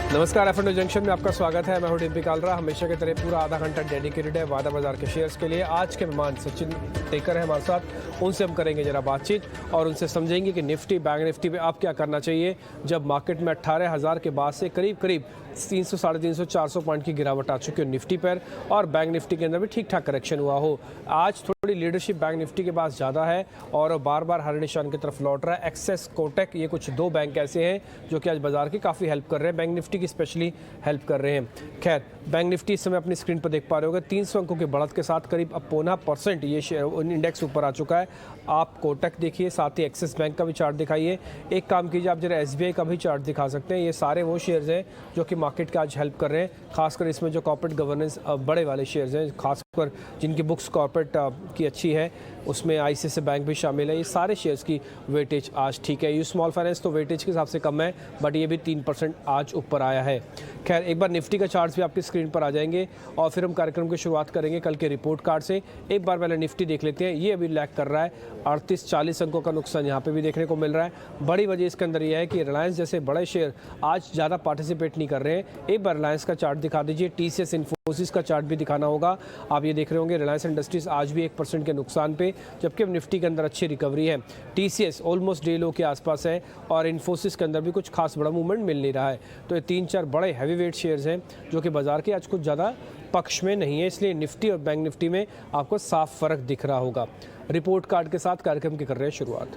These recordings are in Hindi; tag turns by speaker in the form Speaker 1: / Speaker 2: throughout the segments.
Speaker 1: नमस्कार, एफ जंक्शन में आपका स्वागत है। मैं हूं डिम्पी कालरा। हमेशा की तरह पूरा आधा घंटा डेडिकेटेड है वादा बाजार के शेयर्स के लिए। आज के मेहमान सचिन टेकर है हमारे साथ, उनसे हम करेंगे जरा बातचीत और उनसे समझेंगे कि निफ्टी बैंक निफ्टी पे आप क्या करना चाहिए जब मार्केट में 18,000 के बाद से करीब 300, 350, 400 पॉइंट की गिरावट आ चुकी है निफ्टी पर, और बैंक निफ्टी के अंदर भी ठीक ठाक करेक्शन हुआ हो। आज थोड़ी लीडरशिप बैंक निफ्टी के पास ज़्यादा है और बार बार हर निशान की तरफ लौट रहा है। एक्सेस, कोटक, ये कुछ दो बैंक ऐसे हैं जो कि आज बाजार की काफ़ी हेल्प कर रहे हैं, बैंक निफ्टी की स्पेशली हेल्प कर रहे हैं। खैर, बैंक निफ्टी इस समय अपनी स्क्रीन पर देख पा रहे होगे 300 अंकों की बढ़त के साथ करीब 0.25% ये शेयर इंडेक्स ऊपर आ चुका है। आप कोटक देखिए, साथ ही एक्सिस बैंक का भी चार्ट दिखाइए। एक काम कीजिए, आप जरा एसबीआई का भी चार्ट दिखा सकते हैं। ये सारे वो शेयर्स हैं जो कि मार्केट का आज हेल्प कर रहे हैं, खासकर इसमें जो कॉर्पोरेट गवर्नेंस बड़े वाले शेयर्स हैं, खासकर जिनकी बुक्स कॉर्पोरेट की अच्छी है, उसमें आईसीआईसीआई बैंक भी शामिल है। ये सारे शेयर्स की वेटेज आज ठीक है। यू स्मॉल फाइनेंस तो वेटेज के हिसाब से कम है, बट ये भी 3% आज ऊपर आया है। खैर, एक बार निफ्टी का चार्ट्स भी आपकी स्क्रीन पर आ जाएंगे और फिर हम कार्यक्रम की शुरुआत करेंगे कल के रिपोर्ट कार्ड से। एक बार पहले निफ्टी देख लेते हैं। ये अभी लैग कर रहा है, 38-40 अंकों का नुकसान यहाँ पे भी देखने को मिल रहा है। बड़ी वजह इसके अंदर यह है कि रिलायंस जैसे बड़े शेयर आज ज़्यादा पार्टिसिपेट नहीं कर रहे हैं। एक बार रिलायंस का चार्ट दिखा दीजिए। टीसीएस, इन्फोसिस का चार्ट भी दिखाना होगा। आप ये देख रहे होंगे रिलायंस इंडस्ट्रीज आज भी 1% के नुकसान पे, जबकि अब निफ्टी के अंदर अच्छी रिकवरी है। टीसीएस ऑलमोस्ट डे लो के आसपास है और इन्फोसिस के अंदर भी कुछ खास बड़ा मूवमेंट मिल नहीं रहा है। तो ये 3-4 बड़े हैवी वेट शेयर्स हैं जो कि बाजार के आज कुछ ज़्यादा पक्ष में नहीं है, इसलिए निफ्टी और बैंक निफ्टी में आपको साफ फर्क दिख रहा होगा। रिपोर्ट कार्ड के साथ कार्यक्रम की कर रहे हैं शुरुआत।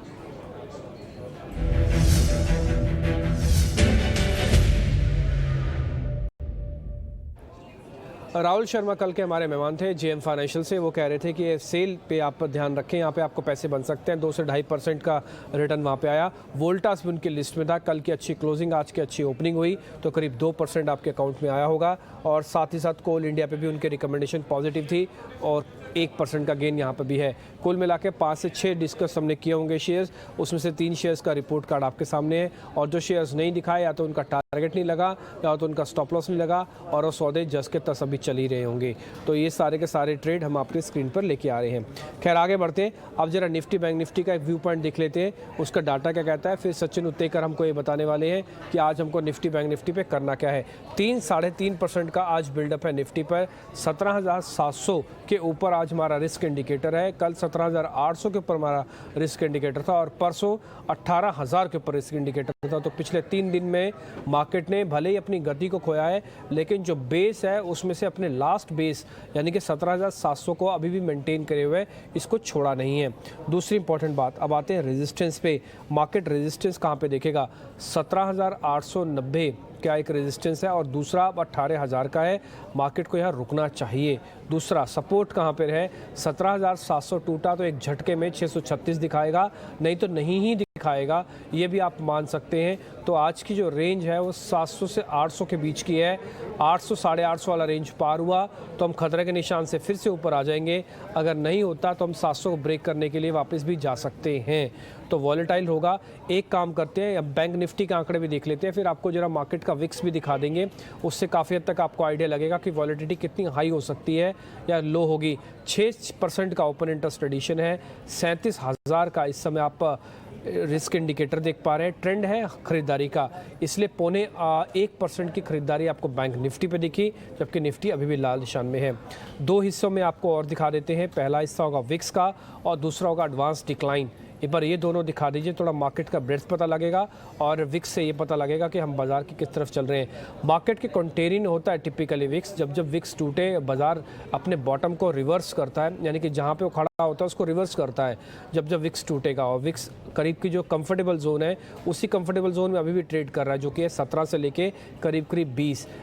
Speaker 1: राहुल शर्मा कल के हमारे मेहमान थे जेएम फाइनेंशियल से। वो कह रहे थे कि सेल पे आप ध्यान रखें, यहाँ पे आपको पैसे बन सकते हैं। 2 से 2.5% का रिटर्न वहाँ पे आया। वोल्टास भी उनकी लिस्ट में था। कल की अच्छी क्लोजिंग, आज की अच्छी ओपनिंग हुई तो करीब 2% आपके अकाउंट में आया होगा। और साथ ही साथ कोल इंडिया पे भी उनके रिकमेंडेशन पॉजिटिव थी और 1% का गेन यहाँ पर भी है। कुल मिला के 5 से 6 डिस्कस हमने किए होंगे शेयर्स, उसमें से 3 शेयर्स का रिपोर्ट कार्ड आपके सामने है। और जो शेयर्स नहीं दिखाए, या तो उनका टारगेट नहीं लगा या तो उनका स्टॉप लॉस नहीं लगा और वो सौदे जस के तस अभी चल ही रहे होंगे। तो ये सारे के सारे ट्रेड हम आपके स्क्रीन पर लेके आ रहे हैं। खैर, आगे बढ़ते हैं। अब जरा निफ्टी बैंक निफ्टी का एक व्यू पॉइंट देख लेते हैं, उसका डाटा क्या कहता है। फिर सचिन उत्तेकर हमको ये बताने वाले हैं कि आज हमको निफ्टी बैंक निफ्टी पे करना क्या है। 3-3.5% का आज बिल्डअप है निफ्टी पर। 17,700 के ऊपर आज हमारा रिस्क इंडिकेटर है। कल 17,800 के ऊपर हमारा रिस्क इंडिकेटर था और परसों 18,000 के ऊपर रिस्क इंडिकेटर था। तो पिछले 3 दिन में मार्केट ने भले ही अपनी गति को खोया है, लेकिन जो बेस है उसमें से अपने लास्ट बेस यानी कि 17,700 को अभी भी मेंटेन करे हुए, इसको छोड़ा नहीं है। दूसरी इंपॉर्टेंट बात, अब आते हैं रेजिस्टेंस पे। मार्केट रेजिस्टेंस कहाँ पे देखेगा? 17,890 क्या एक रेजिस्टेंस है और दूसरा अब 18,000 का है। मार्केट को यहाँ रुकना चाहिए। दूसरा सपोर्ट कहाँ पर है? 17,700 टूटा तो एक झटके में 636 दिखाएगा, नहीं तो नहीं ही दिखाएगा, ये भी आप मान सकते हैं। तो आज की जो रेंज है वो 700 से 800 के बीच की है। 800, 850 वाला रेंज पार हुआ तो हम खतरे के निशान से फिर से ऊपर आ जाएंगे। अगर नहीं होता तो हम 700 को ब्रेक करने के लिए वापस भी जा सकते हैं। तो वॉलेटाइल होगा। एक काम करते हैं, अब बैंक निफ्टी के आंकड़े भी देख लेते हैं, फिर आपको जरा मार्केट का विक्स भी दिखा देंगे। उससे काफ़ी हद तक आपको आइडिया लगेगा कि वॉलेटिलिटी कितनी हाई हो सकती है या लो होगी। 6% का ओपन इंटरेस्ट एडिशन है। 37,000 का इस समय आप रिस्क इंडिकेटर देख पा रहे हैं। ट्रेंड है खरीदारी का, इसलिए 0.25% की खरीदारी आपको बैंक निफ्टी पे दिखी, जबकि निफ्टी अभी भी लाल निशान में है। 2 हिस्सों में आपको और दिखा देते हैं। पहला हिस्सा होगा विक्स का और दूसरा होगा एडवांस डिक्लाइन। एक बार ये दोनों दिखा दीजिए, थोड़ा मार्केट का ब्रेड्थ पता लगेगा और विक्स से ये पता लगेगा कि हम बाजार की किस तरफ चल रहे हैं। मार्केट के कंटेरिन होता है टिपिकली विक्स। जब जब विक्स टूटे, बाजार अपने बॉटम को रिवर्स करता है, यानी कि जहाँ पे वो खड़ा होता है उसको रिवर्स करता है जब जब विक्स टूटेगा। और विक्स करीब की जो कंफर्टेबल जोन है, उसी कंफर्टेबल जोन में अभी भी ट्रेड कर रहा है, जो कि है 17 से लेके करीब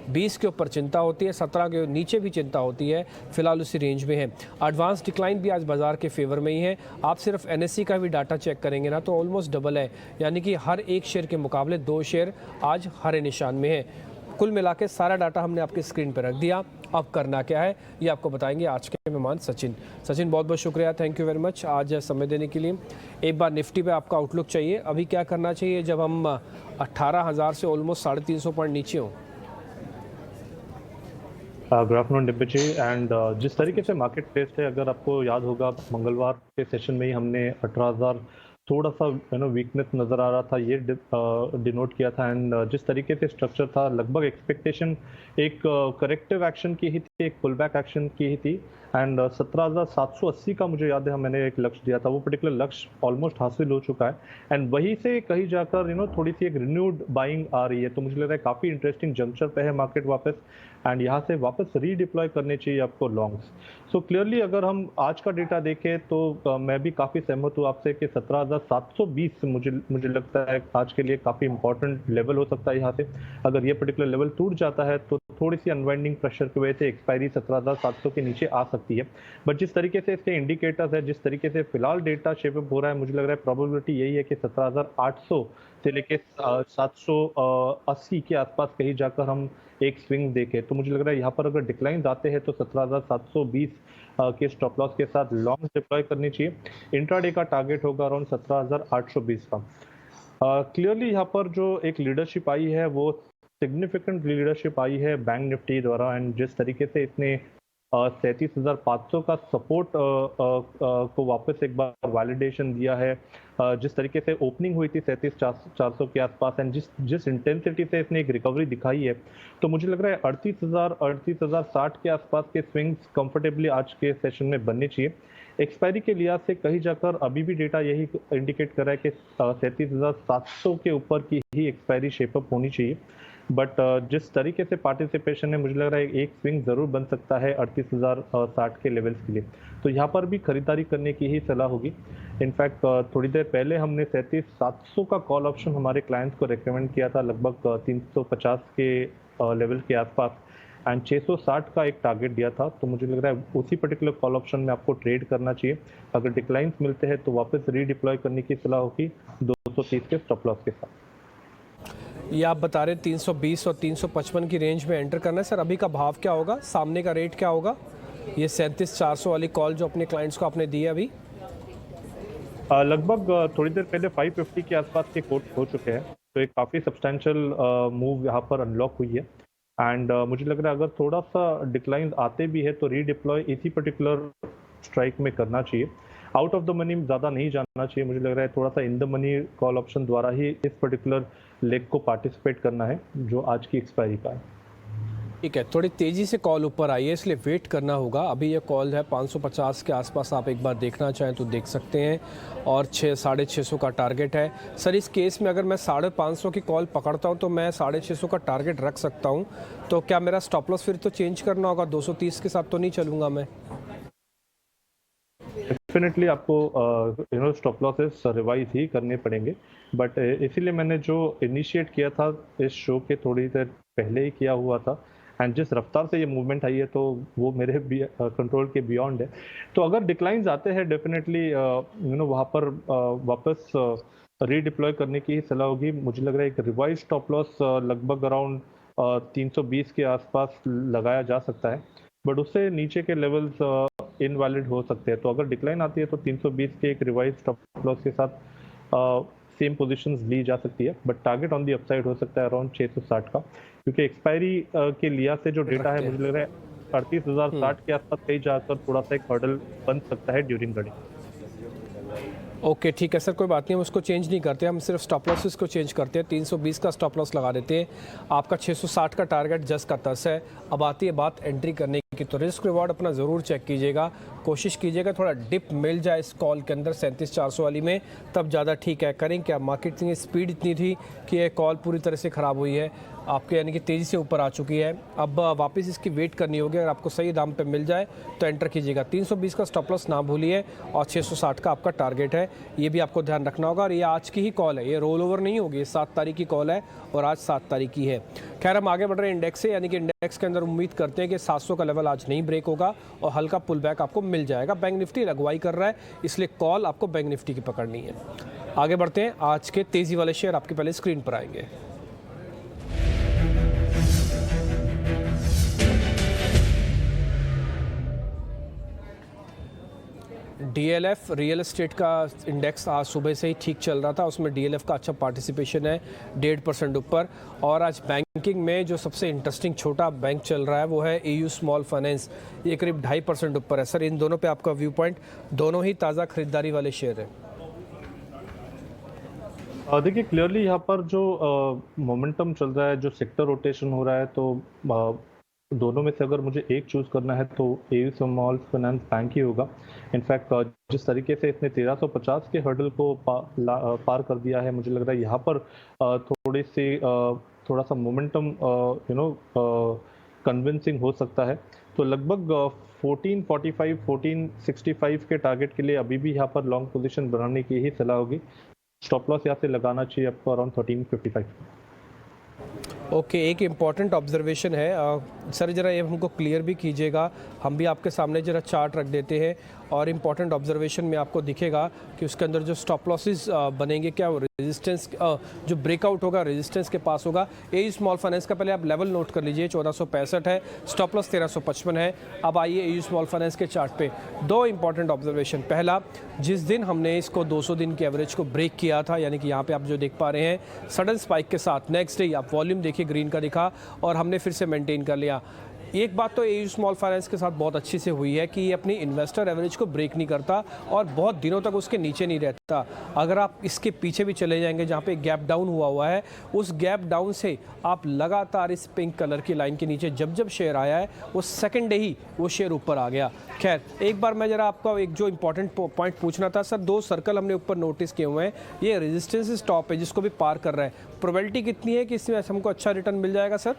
Speaker 1: 20 के ऊपर चिंता होती है, 17 के नीचे भी चिंता होती है। फिलहाल उसी रेंज में है। एडवांस डिक्लाइन भी आज बाजार के फेवर में ही है। आप सिर्फ एनएससी का भी डाटा चेक करेंगे ना तो ऑलमोस्ट डबल है, यानी कि हर एक शेयर के मुकाबले 2 शेयर आज हरे निशान में है। कुल मिला के सारा डाटा हमने आपकी स्क्रीन पर रख दिया। अब करना क्या है ये आपको बताएंगे आज के मेहमान सचिन। सचिन, बहुत बहुत शुक्रिया, थैंक यू वेरी मच आज समय देने के लिए। एक बार निफ्टी पे आपका आउटलुक चाहिए, अभी क्या करना चाहिए जब हम 18,000 से ऑलमोस्ट 350 पॉइंट नीचे हों?
Speaker 2: Good afternoon Dimpi ji. And जिस तरीके से मार्केट प्लेस है, अगर आपको याद होगा मंगलवार के सेशन में ही हमने थोड़ा सा वीकनेस नज़र आ रहा था, ये डिनोट किया था। एंड जिस तरीके से स्ट्रक्चर था, लगभग एक्सपेक्टेशन एक करेक्टिव एक्शन की ही थी, एक पुल बैक एक्शन की ही थी। एंड 17,780 का मुझे याद है मैंने एक लक्ष्य दिया था, वो पर्टिकुलर लक्ष्य ऑलमोस्ट हासिल हो चुका है। एंड वहीं से कहीं जाकर थोड़ी सी एक रिन्यूड बाइंग आ रही है, तो मुझे लग रहा है काफ़ी इंटरेस्टिंग जंक्चर पे है मार्केट वापस। एंड यहाँ से वापस रीडिप्लॉय करने चाहिए आपको लॉन्ग्स। सो क्लियरली अगर हम आज का डेटा देखें तो मैं भी काफ़ी सहमत हूँ आपसे कि 17,720 मुझे लगता है आज के लिए काफ़ी इंपॉर्टेंट लेवल हो सकता है। यहाँ से अगर ये पर्टिकुलर लेवल टूट जाता है तो थोड़ी सी अनवाइंडिंग प्रेशर की वजह से एक्सपायरी 17,700 के नीचे आ सकती है। बट जिस तरीके से इसके इंडिकेटर्स है, जिस तरीके से फिलहाल डेटा शेप अप हो रहा है, मुझे लग रहा है प्रोबेबिलिटी यही है कि 17,800 से लेके 780 के आसपास कहीं जाकर हम एक स्विंग देखें। तो मुझे लग रहा है यहाँ पर अगर डिक्लाइन आते हैं तो 17,720 के स्टॉप लॉस के साथ लॉन्ग डिप्लॉय करनी चाहिए। इंट्राडे का टारगेट होगा अराउंड 17,820 का। क्लियरली यहाँ पर जो एक लीडरशिप आई है वो सिग्निफिकेंट लीडरशिप आई है बैंक निफ्टी द्वारा। एंड जिस तरीके से इसने 37,500 का सपोर्ट को वापस एक बार वैलिडेशन दिया है, जिस तरीके से ओपनिंग हुई थी 37,400 के आसपास, एंड जिस इंटेंसिटी से इसने एक रिकवरी दिखाई है, तो मुझे लग रहा है 38,060 के आसपास के स्विंग्स कंफर्टेबली आज के सेशन में बनने चाहिए। एक्सपायरी के लिहाज से कहीं जाकर अभी भी डेटा यही इंडिकेट कर रहा है कि 37,700 के ऊपर की ही एक्सपायरी शेपअप होनी चाहिए। बट जिस तरीके से पार्टिसिपेशन है, मुझे लग रहा है एक स्विंग जरूर बन सकता है 38,060 के लेवल्स के लिए। तो यहाँ पर भी खरीदारी करने की ही सलाह होगी। इनफैक्ट थोड़ी देर पहले हमने 37,700 का कॉल ऑप्शन हमारे क्लाइंट्स को रेकमेंड किया था, लगभग 350 के लेवल के आसपास, एंड 660 का एक टारगेट दिया था। तो मुझे लग रहा है उसी पर्टिकुलर कॉल ऑप्शन में आपको ट्रेड करना चाहिए। अगर डिक्लाइंस मिलते हैं तो वापस रीडिप्लॉय करने की सलाह होगी 230 के स्टॉप लॉस के साथ।
Speaker 1: ये आप बता रहे 320 और 355 की रेंज में एंटर करना है सर, अभी का भाव क्या होगा, सामने का रेट क्या होगा? ये 37,400 वाली कॉल जो अपने क्लाइंट्स को आपने दी है अभी?
Speaker 2: लगभग थोड़ी देर पहले 550 के आसपास के कोट हो चुके हैं, तो एक काफ़ी सब्सटेंशियल मूव यहाँ पर अनलॉक हुई है। एंड मुझे लग रहा है अगर थोड़ा सा डिक्लाइन आते भी है तो रीडिप्लॉय इसी पर्टिकुलर स्ट्राइक में करना चाहिए। आउट ऑफ द मनी ज़्यादा नहीं जाना चाहिए। मुझे लग रहा है थोड़ा सा in the money call option द्वारा ही इस पर्टिकुलर लेग को पार्टिसिपेट करना है जो आज की एक्सपायरी का है।
Speaker 1: ठीक है, थोड़ी तेज़ी से कॉल ऊपर आई है इसलिए वेट करना होगा। अभी ये कॉल है 550 के आसपास, आप एक बार देखना चाहें तो देख सकते हैं, और 600-650 का टारगेट है। सर इस केस में अगर मैं 550 की कॉल पकड़ता हूं तो मैं 650 का टारगेट रख सकता हूं, तो क्या मेरा स्टॉप लॉस फिर तो चेंज करना होगा? 230 के साथ तो नहीं चलूंगा मैं?
Speaker 2: डेफिनेटली आपको स्टॉप लॉसेस रिवाइज ही करने पड़ेंगे, बट इसीलिए मैंने जो इनिशिएट किया था इस शो के थोड़ी देर पहले ही किया हुआ था। एंड जिस रफ्तार से ये मूवमेंट आई है तो वो मेरे कंट्रोल के बियॉन्ड है। तो अगर डिक्लाइंस आते हैं डेफिनेटली वहाँ पर वापस रीडिप्लॉय करने की ही सलाह होगी। मुझे लग रहा है एक रिवाइज स्टॉप लॉस लगभग अराउंड 320 के आसपास लगाया जा सकता है, बट उससे नीचे के लेवल्स इनवैलिड हो सकते हैं। तो अगर डिक्लाइन आती है तो 320 के एक रिवाइज स्टॉप लॉस के साथ सेम पोजीशंस ली जा सकती है, but target on the upside हो सकता है अराउंड 660 का, क्योंकि एक्सपायरी के लिहाज से जो डेटा है मुझे लग रहा है 38,060 के आसपास कहीं जाकर थोड़ा सा एक हर्डल बन सकता है ड्यूरिंग द डे।
Speaker 1: ओके ठीक है सर, कोई बात नहीं, हम उसको चेंज नहीं करते, हम सिर्फ स्टॉप लॉसेस को चेंज करते हैं। 320 का स्टॉप लॉस लगा देते हैं, आपका 660 का टारगेट जस का तस है। अब आती है बात एंट्री करने की, तो रिस्क रिवॉर्ड अपना ज़रूर चेक कीजिएगा, कोशिश कीजिएगा थोड़ा डिप मिल जाए इस कॉल के अंदर 37,400 वाली में, तब ज़्यादा ठीक है। करें क्या, मार्केट की स्पीड इतनी थी कि ये कॉल पूरी तरह से ख़राब हुई है आपके, यानी कि तेज़ी से ऊपर आ चुकी है। अब वापस इसकी वेट करनी होगी, अगर आपको सही दाम पे मिल जाए तो एंटर कीजिएगा। 320 का स्टॉप लॉस ना भूलिए, और 660 का आपका टारगेट है, ये भी आपको ध्यान रखना होगा। और ये आज की ही कॉल है, ये रोल ओवर नहीं होगी, 7 तारीख की कॉल है और आज 7 तारीख की है। खैर हम आगे बढ़ रहे हैं इंडेक्स से, यानी कि इंडेक्स के अंदर उम्मीद करते हैं कि 700 का लेवल आज नहीं ब्रेक होगा और हल्का पुल बैक आपको मिल जाएगा। बैंक निफ्टी लगवाई कर रहा है, इसलिए कॉल आपको बैंक निफ्टी की पकड़नी है। आगे बढ़ते हैं, आज के तेज़ी वाले शेयर आपके पहले स्क्रीन पर आएंगे। डीएलएफ रियल एस्टेट का इंडेक्स आज सुबह से ही ठीक चल रहा था, उसमें डीएलएफ का अच्छा पार्टिसिपेशन है 1.5% ऊपर। और आज बैंकिंग में जो सबसे इंटरेस्टिंग छोटा बैंक चल रहा है वो है एयू स्मॉल फाइनेंस, ये करीब 2.5% ऊपर है। सर इन दोनों पे आपका व्यू पॉइंट, दोनों ही ताज़ा खरीदारी वाले शेयर हैं।
Speaker 2: देखिए क्लियरली यहाँ पर जो मोमेंटम चल रहा है, जो सेक्टर रोटेशन हो रहा है, तो दोनों में से अगर मुझे एक चूज करना है तो एयू स्मॉल फाइनेंस बैंक ही होगा। इनफैक्ट जिस तरीके से इसने 1350 के हर्डल को पार कर दिया है, मुझे लग रहा है यहाँ पर थोड़ा सा मोमेंटम कन्विंसिंग हो सकता है। तो लगभग 1445 1465 के टारगेट के लिए अभी भी यहाँ पर लॉन्ग पोजीशन बनाने की ही सलाह होगी। स्टॉप लॉस यहाँ से लगाना चाहिए आपको अराउंड 1355।
Speaker 1: ओके, एक इम्पॉर्टेंट ऑब्जर्वेशन है सर, ज़रा ये हमको क्लियर भी कीजिएगा। हम भी आपके सामने ज़रा चार्ट रख देते हैं और इम्पॉर्टेंट ऑब्जर्वेशन में आपको दिखेगा कि उसके अंदर जो स्टॉप लॉसेस बनेंगे, क्या वो रेजिस्टेंस जो ब्रेकआउट होगा रेजिस्टेंस के पास होगा। एयू स्मॉल फाइनेंस का पहले आप लेवल नोट कर लीजिए, 1465 है, स्टॉप लॉस 1355 है। अब आइए एयू स्मॉल फाइनेंस के चार्ट पे दो इंपॉर्टेंट ऑब्जर्वेशन। पहला, जिस दिन हमने इसको 200 दिन के एवरेज को ब्रेक किया था, यानी कि यहाँ पे आप जो देख पा रहे हैं सडन स्पाइक के साथ, नेक्स्ट डे आप वॉल्यूम देखिए ग्रीन का दिखा और हमने फिर से मेंटेन कर लिया। एक बात तो एयू स्मॉल फाइनेंस के साथ बहुत अच्छी से हुई है कि ये अपनी इन्वेस्टर एवरेज को ब्रेक नहीं करता और बहुत दिनों तक उसके नीचे नहीं रहता। अगर आप इसके पीछे भी चले जाएंगे जहाँ पे गैप डाउन हुआ है, उस गैप डाउन से आप लगातार इस पिंक कलर की लाइन के नीचे जब जब शेयर आया है, वो सेकंड डे ही वो शेयर ऊपर आ गया। खैर, एक बार मैं जरा आपका एक जो इंपॉर्टेंट पॉइंट पूछना था सर, दो सर्कल हमने ऊपर नोटिस किए हुए हैं, ये रेजिस्टेंस स्टॉप है जिसको भी पार कर रहा है। प्रोबेबिलिटी कितनी है कि इसमें हमको अच्छा रिटर्न मिल जाएगा सर?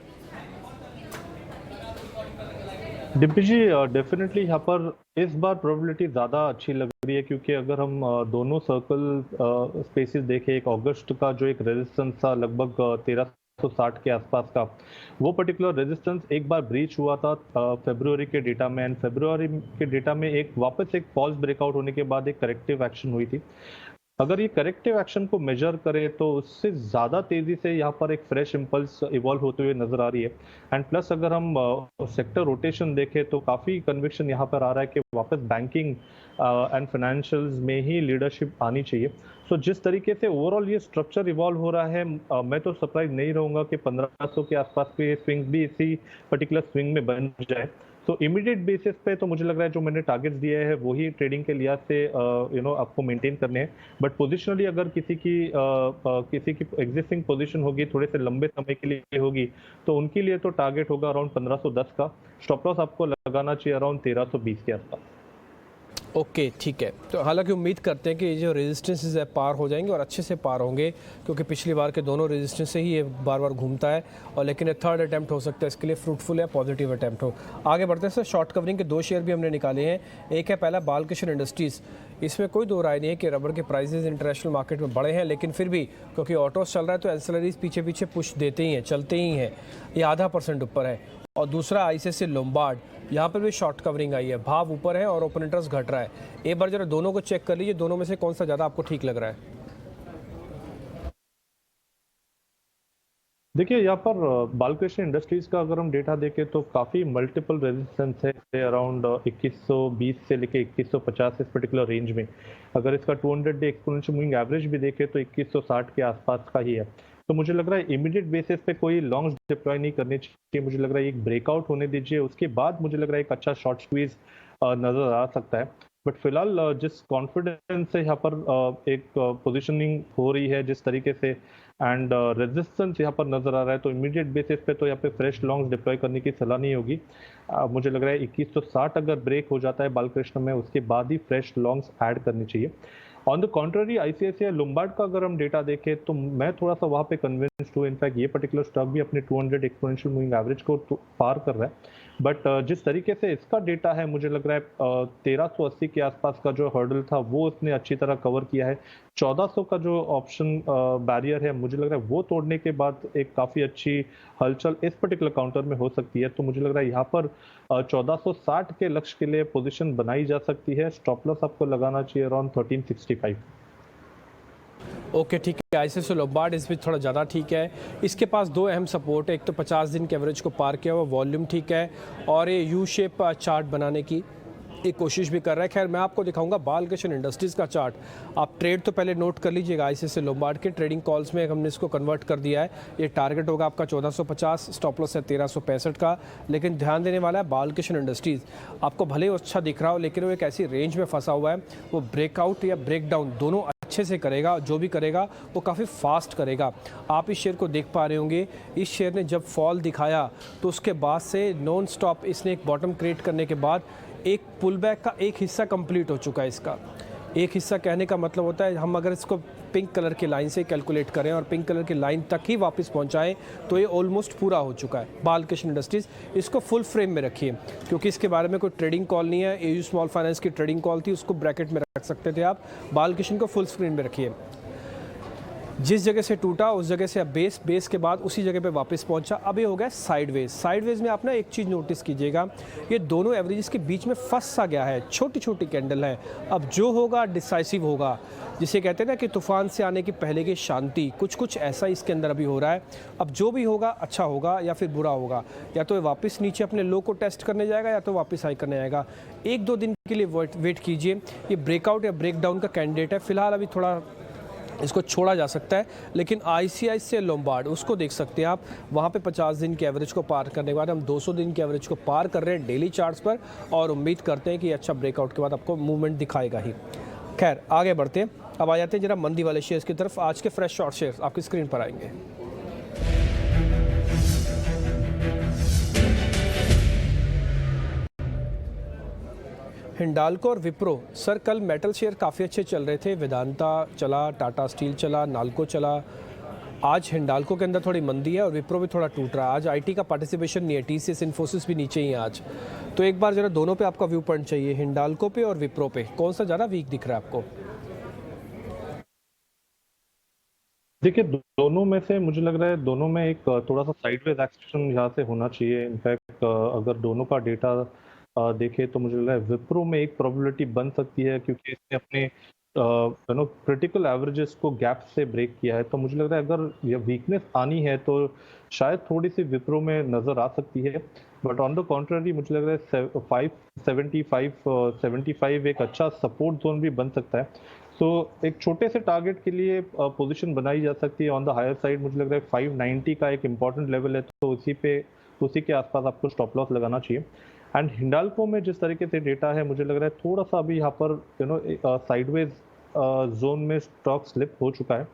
Speaker 2: डिम्पी जी, डेफिनेटली यहाँ पर इस बार प्रोबेबिलिटी ज़्यादा अच्छी लग रही है, क्योंकि अगर हम दोनों सर्कल स्पेसिस देखें, एक अगस्त का जो एक रेजिस्टेंस था लगभग 1360 के आसपास का, वो पर्टिकुलर रेजिस्टेंस एक बार ब्रीच हुआ था फरवरी के डेटा में, एंड फरवरी के डेटा में वापस एक पॉज ब्रेकआउट होने के बाद एक करेक्टिव एक्शन हुई थी। अगर ये करेक्टिव एक्शन को मेजर करें तो उससे ज़्यादा तेज़ी से यहाँ पर एक फ्रेश इम्पल्स इवॉल्व होते हुए नजर आ रही है। एंड प्लस अगर हम सेक्टर रोटेशन देखें तो काफ़ी कन्विक्शन यहाँ पर आ रहा है कि वापस बैंकिंग एंड फाइनेंशियल्स में ही लीडरशिप आनी चाहिए। सो जिस तरीके से ओवरऑल ये स्ट्रक्चर इवॉल्व हो रहा है, मैं तो सरप्राइज नहीं रहूँगा कि 1500 के आसपास के स्विंग भी इसी पर्टिकुलर स्विंग में बन जाए। तो इमीडिएट बेसिस पे तो मुझे लग रहा है जो मैंने टारगेट्स दिए हैं वही ट्रेडिंग के लिहाज से आपको मेंटेन करने हैं। बट पोजिशनली अगर किसी की एग्जिस्टिंग पोजीशन होगी, थोड़े से लंबे समय के लिए होगी, तो उनके लिए तो टारगेट होगा अराउंड 1510 का। स्टॉप लॉस आपको लगाना चाहिए अराउंड 1320 के आसपास।
Speaker 1: ओके, ठीक है। तो हालांकि उम्मीद करते हैं कि ये जो रेजिस्टेंसेस है पार हो जाएंगे और अच्छे से पार होंगे, क्योंकि पिछली बार के दोनों रेजिस्टेंस से ही ये बार बार घूमता है। और लेकिन थर्ड अटैम्प्ट हो सकता है इसके लिए फ्रूटफुल है, पॉजिटिव अटैम्प्ट हो। आगे बढ़ते हैं सर, शॉर्ट कवरिंग के दो शेयर भी हमने निकाले हैं। एक है पहला बालकृष्ण इंडस्ट्रीज़। इसमें कोई दो राय नहीं है कि रबर के प्राइसेस इंटरनेशनल मार्केट में बढ़े हैं, लेकिन फिर भी क्योंकि ऑटोस चल रहा है तो एंसिलरीज पीछे पीछे पुश देते ही हैं, चलते ही हैं। ये 0.5% ऊपर है। और दूसरा आईसीआईसीआई लोम्बार्ड, यहाँ पर भी शॉर्ट कवरिंग आई है, भाव ऊपर है और ओपन इंटरेस्ट घट रहा है। एक बार जरा दोनों को चेक कर लीजिए, दोनों में से कौन सा ज़्यादा आपको ठीक लग रहा है?
Speaker 2: देखिए यहाँ पर बालकृष्ण इंडस्ट्रीज का अगर हम डेटा देखें तो काफ़ी मल्टीपल रेजिस्टेंस है अराउंड 2120 से लेके 2150 इस पर्टिकुलर रेंज में। अगर इसका 200 डे एक्सपोनेंशियल मूविंग एवरेज भी देखें तो 2160 के आसपास का ही है। तो मुझे लग रहा है इमीडिएट बेसिस पे कोई लॉन्ग डिप्लॉय नहीं करनी चाहिए। मुझे लग रहा है एक ब्रेकआउट होने दीजिए, उसके बाद मुझे लग रहा है एक अच्छा शॉर्ट स्क्वीज नजर आ सकता है। बट फिलहाल जिस कॉन्फिडेंस से यहाँ पर एक पोजीशनिंग हो रही है जिस तरीके से, एंड रेजिस्टेंस यहाँ पर नजर आ रहा है, तो इमीडिएट बेसिस पे तो यहाँ पे फ्रेश लॉन्ग्स डिप्लॉय करने की सलाह नहीं होगी। मुझे लग रहा है 2160 अगर ब्रेक हो जाता है बालकृष्ण में, उसके बाद ही फ्रेश लॉन्ग्स ऐड करनी चाहिए। On the contrary ICICI Lombard का अगर हम डेटा देखें तो मैं थोड़ा सा वहाँ पे कन्विंस्ड हूँ। इनफैक्ट ये पर्टिकुलर स्टॉक भी अपने 200 एक्सपोनेंशियल मूविंग एवरेज को पार कर रहा है। बट जिस तरीके से इसका डेटा है, मुझे लग रहा है 1380 के आसपास का जो हर्डल था वो उसने अच्छी तरह कवर किया है। 1400 का जो ऑप्शन बैरियर है, मुझे लग रहा है वो तोड़ने के बाद एक काफ़ी अच्छी हलचल इस पर्टिकुलर काउंटर में हो सकती है। तो मुझे लग रहा है यहाँ पर 1460 के लक्ष्य के लिए पोजीशन बनाई जा सकती है। स्टॉप लॉस आपको लगाना चाहिए अराउंड 1365।
Speaker 1: ओके, ठीक है। आईसीआईसीआई लोम्बार्ड इस भी थोड़ा ज़्यादा ठीक है। इसके पास दो अहम सपोर्ट है, एक तो 50 दिन के एवरेज को पार किया हुआ, वॉल्यूम ठीक है, और ये यू शेप चार्ट बनाने की एक कोशिश भी कर रहा है। खैर, मैं आपको दिखाऊंगा बालकृष्ण इंडस्ट्रीज़ का चार्ट। आप ट्रेड तो पहले नोट कर लीजिएगा। आईसीआईसीआई लोम्बार्ड के ट्रेडिंग कॉल्स में हमने इसको कन्वर्ट कर दिया है। ये टारगेट होगा आपका 1450, स्टॉप लॉस है 1365 का। लेकिन ध्यान देने वाला है बालकृष्ण इंडस्ट्रीज़, आपको भले ही अच्छा दिख रहा हो लेकिन वो एक ऐसी रेंज में फंसा हुआ है, वो ब्रेकआउट या ब्रेकडाउन दोनों अच्छे अच्छे से करेगा, जो भी करेगा वो काफ़ी फास्ट करेगा। आप इस शेयर को देख पा रहे होंगे, इस शेयर ने जब फॉल दिखाया तो उसके बाद से नॉन स्टॉप इसने एक बॉटम क्रिएट करने के बाद एक पुल बैक का एक हिस्सा कंप्लीट हो चुका है। इसका एक हिस्सा कहने का मतलब होता है, हम अगर इसको पिंक कलर की लाइन से कैलकुलेट करें और पिंक कलर की लाइन तक ही वापस पहुंचाएं तो ये ऑलमोस्ट पूरा हो चुका है। बालकृष्ण इंडस्ट्रीज, इसको फुल फ्रेम में रखिए क्योंकि इसके बारे में कोई ट्रेडिंग कॉल नहीं है। एयू स्मॉल फाइनेंस की ट्रेडिंग कॉल थी, उसको ब्रैकेट में रख सकते थे आप। बालकृष्ण को फुल स्क्रीन में रखिए। जिस जगह से टूटा उस जगह से अब बेस के बाद उसी जगह पे वापस पहुंचा। अब ये हो गया साइडवेज में आप ना एक चीज़ नोटिस कीजिएगा, ये दोनों एवरेजेस के बीच में फंस सा गया है, छोटी छोटी कैंडल है। अब जो होगा डिसाइसिव होगा, जिसे कहते हैं ना कि तूफान से आने की पहले की शांति, कुछ ऐसा इसके अंदर अभी हो रहा है। अब जो भी होगा अच्छा होगा या फिर बुरा होगा, या तो ये वापस नीचे अपने लो को टेस्ट करने जाएगा या तो वापस हाई करने आएगा। एक दो दिन के लिए वेट कीजिए। ये ब्रेकआउट या ब्रेकडाउन का कैंडिडेट है, फिलहाल अभी थोड़ा इसको छोड़ा जा सकता है, लेकिन आईसीआईसीआई लोम्बार्ड उसको देख सकते हैं आप। वहाँ पे 50 दिन के एवरेज को पार करने के बाद हम 200 दिन के एवरेज को पार कर रहे हैं डेली चार्ट्स पर, और उम्मीद करते हैं कि अच्छा ब्रेकआउट के बाद आपको मूवमेंट दिखाएगा ही। खैर आगे बढ़ते हैं, अब आ जाते हैं जरा मंदी वाले शेयर्स की तरफ। आज के फ्रेश शॉर्ट शेयर्स आपकी स्क्रीन पर आएंगे। हिंडाल्को और विप्रो, सर कल मेटल शेयर काफ़ी अच्छे चल रहे थे, वेदांता चला, टाटा स्टील चला, नाल्को चला। आज हिंडाल्को के अंदर थोड़ी मंदी है और विप्रो भी थोड़ा टूट रहा है। आज आईटी का पार्टिसिपेशन नहीं है, टीसीएस इन्फोसिस भी नीचे ही है आज। तो एक बार जरा दोनों पे आपका व्यू पॉइंट चाहिए, हिंडाल्को पे और विप्रो पे, कौन सा ज़्यादा वीक दिख रहा है आपको?
Speaker 2: देखिए, दोनों में से मुझे लग रहा है दोनों में एक थोड़ा सा साइडवेज एक्शन यहाँ से होना चाहिए। इनफैक्ट अगर दोनों का डेटा देखें तो मुझे लग रहा है विप्रो में एक प्रोबेबिलिटी बन सकती है, क्योंकि इसने अपने क्रिटिकल एवरेजेस को गैप से ब्रेक किया है। तो मुझे लग रहा है अगर ये वीकनेस आनी है तो शायद थोड़ी सी विप्रो में नजर आ सकती है। बट ऑन द कॉन्ट्ररी मुझे लग रहा है 575 एक अच्छा सपोर्ट जोन भी बन सकता है। तो एक छोटे से टारगेट के लिए पोजीशन बनाई जा सकती है ऑन द हायर साइड। मुझे लग रहा है 590 का एक इंपॉर्टेंट लेवल है, तो उसी के आसपास आपको स्टॉप लॉस लगाना चाहिए। एंड हिंडाल्को में जिस तरीके से डेटा है, मुझे लग रहा है थोड़ा सा अभी यहाँ पर साइडवेज जोन में स्टॉक स्लिप हो चुका है।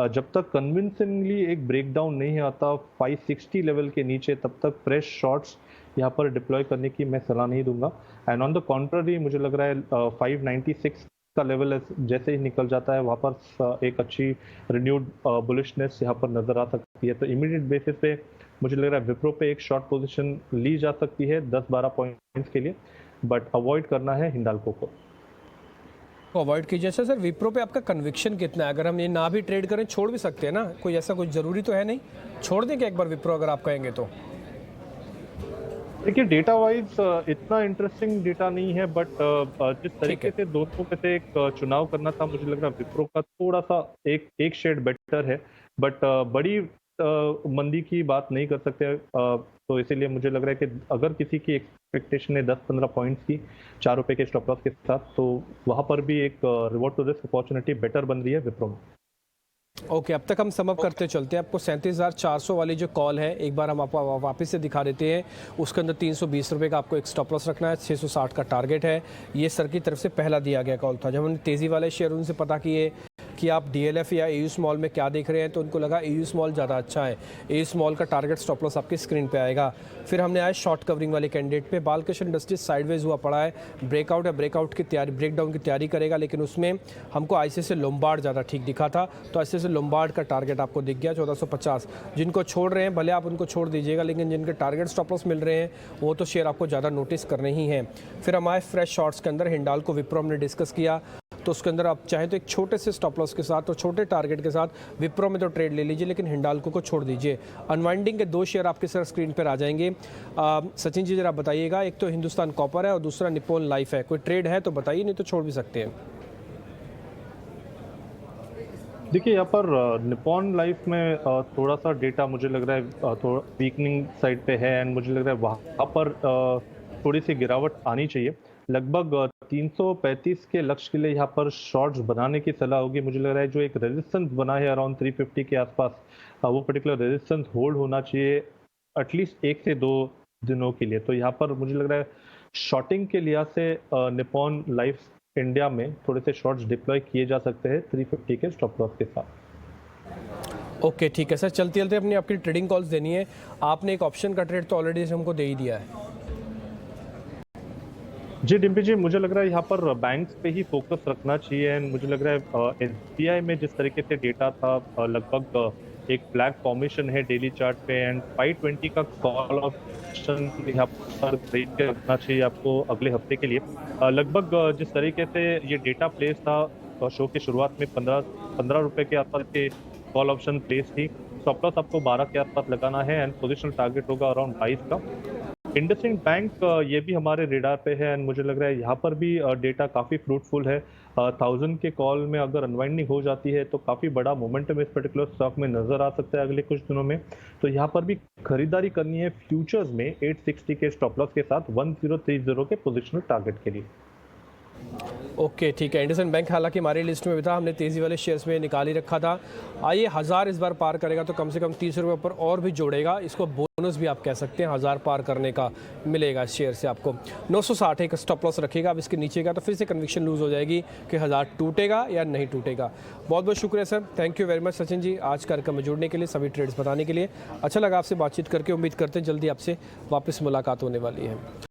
Speaker 2: जब तक कन्विंसिंगली एक ब्रेकडाउन नहीं आता 560 लेवल के नीचे, तब तक फ्रेश शॉर्ट्स यहाँ पर डिप्लॉय करने की मैं सलाह नहीं दूंगा। एंड ऑन द कॉन्ट्ररी मुझे लग रहा है 596 का लेवल जैसे ही निकल जाता है, वहाँ पर एक अच्छी रिन्यूड बुलिशनेस यहाँ पर नजर आ सकती है। तो इमीडिएट बेसिस पे मुझे लग रहा है विप्रो पे एक शॉर्ट पोजीशन ली जा सकती है 10-12 पॉइंट्स के लिए, बट अवॉइड करना है हिंडाल्को को।
Speaker 1: तो अवॉइड कीजिए। अच्छा सर, विप्रो पे आपका कन्विक्शन कितना है? अगर हम ये ना भी ट्रेड करें छोड़ भी सकते हैं ना, कोई ऐसा कुछ ज़रूरी तो है नहीं, छोड़ दें क्या एक बार विप्रो अगर आप कहेंगे तो?
Speaker 2: देखिए, डेटा वाइज इतना इंटरेस्टिंग डेटा नहीं है, बट जिस तरीके से दोस्तों पे से एक चुनाव करना था, मुझे लग रहा है विप्रो का थोड़ा सा एक शेड बेटर है। बट बड़ी मंदी की बात नहीं कर सकते, तो इसीलिए मुझे लग रहा है कि अगर किसी की एक्सपेक्टेशन है 10-15 पॉइंट्स की ₹4 के स्टॉप लॉस के साथ, तो वहां पर भी एक reward to risk opportunity better बन रही है विप्रो में।
Speaker 1: ओके, अब तक हम समअप करते चलते हैं। आपको 37,400 वाली जो कॉल है एक बार हम आपको वापस से दिखा देते हैं। उसके अंदर ₹320 का आपको एक स्टॉप लॉस रखना है, 660 का टारगेट है। ये सर की तरफ से पहला दिया गया कॉल था। जब हमने तेज़ी वाले शेयर उनसे पता किए कि आप डीएलएफ या एयू स्मॉल में क्या देख रहे हैं, तो उनको लगा एयू स्मॉल ज़्यादा अच्छा है। एयू स्मॉल का टारगेट स्टॉप लॉस आपकी स्क्रीन पे आएगा। फिर हमने आए शॉर्ट कवरिंग वाले कैंडिडेट पे। बालकृष्ण इंडस्ट्रीज साइडवेज हुआ पड़ा है, ब्रेकआउट या ब्रेकआउट की तैयारी, ब्रेकडाउन की तैयारी करेगा, लेकिन उसमें हमको आईसीआईसीआई लोम्बार्ड ज़्यादा ठीक दिखा था। तो आईसीआईसीआई लोम्बार्ड का टारगेट आपको दिख गया 1450। जिनको छोड़ रहे हैं भले आप उनको छोड़ दीजिएगा, लेकिन जिनके टारगेट स्टॉप लॉस मिल रहे हैं वो तो शेयर आपको ज़्यादा नोटिस करने ही हैं। फिर हम आए फ्रेश शॉर्ट्स के अंदर। हिंडाल्को विप्रो हमने डिस्कस किया, तो उसके अंदर आप चाहें तो एक छोटे से स्टॉप लॉस के साथ और छोटे टारगेट के साथ विप्रो में तो ट्रेड ले लीजिए, लेकिन हिंडाल्को को छोड़ दीजिए। अनवाइंडिंग के 2 शेयर आपके सर स्क्रीन पर आ जाएंगे। सचिन जी जरा बताइएगा, एक तो हिंदुस्तान कॉपर है और दूसरा निप्पॉन लाइफ है। कोई ट्रेड है तो बताइए, नहीं तो छोड़ भी सकते हैं।
Speaker 2: देखिए, यहाँ पर निप्पॉन लाइफ में थोड़ा सा डेटा मुझे लग रहा है थोड़ा वीकनिंग साइड पे है, एंड मुझे लग रहा है वहाँ पर थोड़ी सी गिरावट आनी चाहिए। लगभग 335 के लक्ष्य के लिए यहाँ पर शॉर्ट्स बनाने की सलाह होगी। मुझे लग रहा है जो एक रेजिस्टेंस बना है अराउंड 350 के आसपास, वो पर्टिकुलर रेजिस्टेंस होल्ड होना चाहिए एटलीस्ट 1 से 2 दिनों के लिए। तो यहाँ पर मुझे लग रहा है शॉर्टिंग के लिहाज से निप्पॉन लाइफ इंडिया में थोड़े से शॉर्ट्स डिप्लॉय किए जा सकते हैं 350 के स्टॉप लॉस के साथ।
Speaker 1: ओके ठीक है सर, चलते चलते अपनी आपकी ट्रेडिंग कॉल्स देनी है। आपने एक ऑप्शन का ट्रेड तो ऑलरेडी हमको दे ही दिया है।
Speaker 2: जी डिम्पी जी, मुझे लग रहा है यहाँ पर बैंक्स पे ही फोकस रखना चाहिए एंड मुझे लग रहा है एसबीआई में जिस तरीके से डेटा था लगभग एक फ्लैग फॉर्मेशन है डेली चार्ट पे एंड 520 का कॉल ऑप्शन यहाँ पर खरीद के रखना चाहिए आपको अगले हफ्ते के लिए। लगभग जिस तरीके से ये डेटा प्लेस था शो की शुरुआत में 15 रुपए के आसपास के कॉल ऑप्शन प्लेस थी। स्टॉप लॉस आपको 12 के आसपास लगाना है एंड पोजिशनल टारगेट होगा अराउंड 22 का। इंडसइंड बैंक ये भी हमारे रेडार पे है एंड मुझे लग रहा है यहाँ पर भी डेटा काफ़ी फ्रूटफुल है। 1000 के कॉल में अगर अनवाइंडिंग हो जाती है तो काफ़ी बड़ा मोमेंटम इस पर्टिकुलर स्टॉक में नजर आ सकता है अगले कुछ दिनों में। तो यहाँ पर भी खरीदारी करनी है फ्यूचर्स में 860 के स्टॉप लॉस के साथ 1030 के पोजिशनल टारगेट के लिए।
Speaker 1: ओके ठीक है, इंडसइंड बैंक हालांकि हमारी लिस्ट में भी था, हमने तेज़ी वाले शेयर्स में निकाल ही रखा था। आइए 1000 इस बार पार करेगा तो कम से कम 30 रुपये पर और भी जोड़ेगा, इसको बोनस भी आप कह सकते हैं 1000 पार करने का मिलेगा इस शेयर से आपको। 960 एक स्टॉप लॉस रखिएगा, अब इसके नीचे का तो फिर से कन्विक्शन लूज हो जाएगी कि 1000 टूटेगा या नहीं टूटेगा। बहुत बहुत शुक्रिया sir, thank you very much Sachin ji आज कार्यक्रम में जुड़ने के लिए, सभी ट्रेड्स बताने के लिए। अच्छा लगा आपसे बातचीत करके, उम्मीद करते हैं जल्दी आपसे वापस मुलाकात होने वाली है।